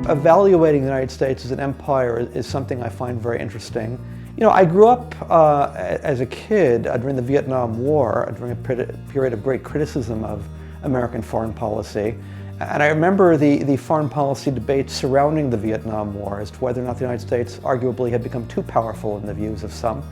evaluating the United States as an empire is something I find very interesting. You know, I grew up as a kid during the Vietnam War, during a period of great criticism of American foreign policy. And I remember the foreign policy debates surrounding the Vietnam War as to whether or not the United States arguably had become too powerful in the views of some,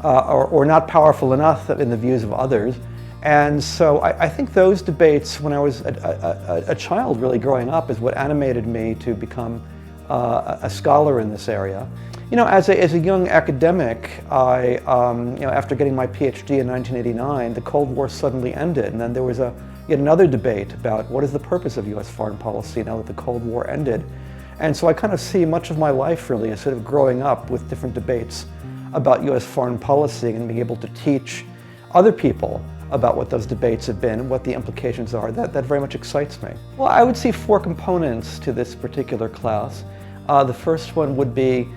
or not powerful enough in the views of others. And so I think those debates, when I was a child really growing up, is what animated me to become a scholar in this area. You know, as a young academic, you know, after getting my PhD in 1989, the Cold War suddenly ended, and then there was yet another debate about what is the purpose of U.S. foreign policy now that the Cold War ended. And so I kind of see much of my life really as sort of growing up with different debates about U.S. foreign policy and being able to teach other people about what those debates have been and what the implications are. That very much excites me. Well, I would see four components to this particular class. The first one would be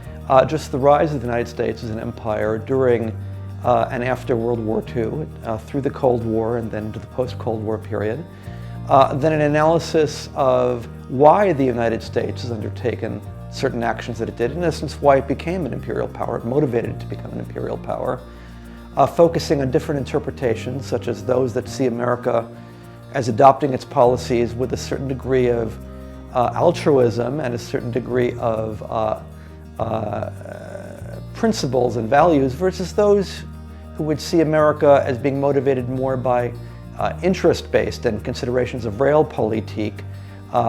just the rise of the United States as an empire during and after World War II, through the Cold War and then into the post-Cold War period. Then an analysis of why the United States has undertaken certain actions that it did, in essence why it became an imperial power, it motivated it to become an imperial power. Focusing on different interpretations, such as those that see America as adopting its policies with a certain degree of altruism and a certain degree of principles and values, versus those who would see America as being motivated more by interest-based and considerations of realpolitik,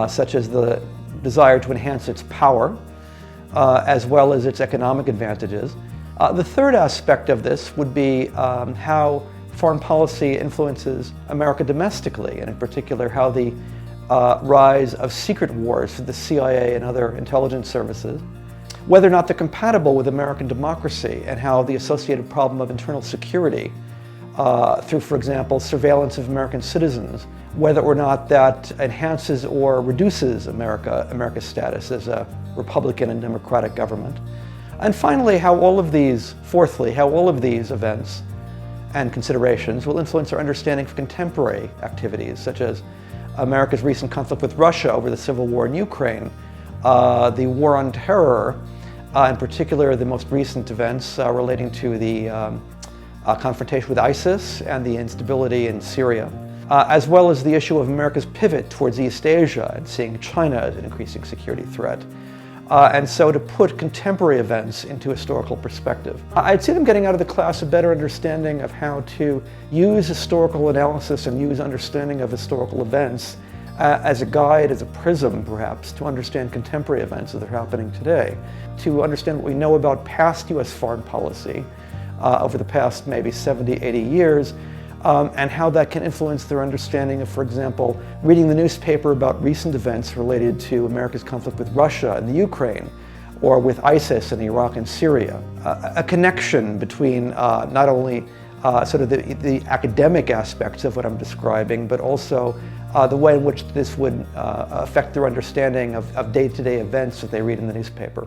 such as the desire to enhance its power, as well as its economic advantages. The third aspect of this would be how foreign policy influences America domestically, and in particular how the rise of secret wars through the CIA and other intelligence services, whether or not they're compatible with American democracy, and how the associated problem of internal security through, for example, surveillance of American citizens, whether or not that enhances or reduces America's status as a Republican and democratic government. And finally, fourthly, how all of these events and considerations will influence our understanding of contemporary activities, such as America's recent conflict with Russia over the civil war in Ukraine, the war on terror, in particular the most recent events relating to the confrontation with ISIS and the instability in Syria, as well as the issue of America's pivot towards East Asia and seeing China as an increasing security threat. And so to put contemporary events into historical perspective. I'd see them getting out of the class a better understanding of how to use historical analysis and use understanding of historical events as a guide, as a prism perhaps, to understand contemporary events that are happening today, to understand what we know about past U.S. foreign policy over the past maybe 70, 80 years, and how that can influence their understanding of, for example, reading the newspaper about recent events related to America's conflict with Russia and the Ukraine, or with ISIS in Iraq and Syria. A connection between not only sort of the academic aspects of what I'm describing, but also the way in which this would affect their understanding of day-to-day events that they read in the newspaper.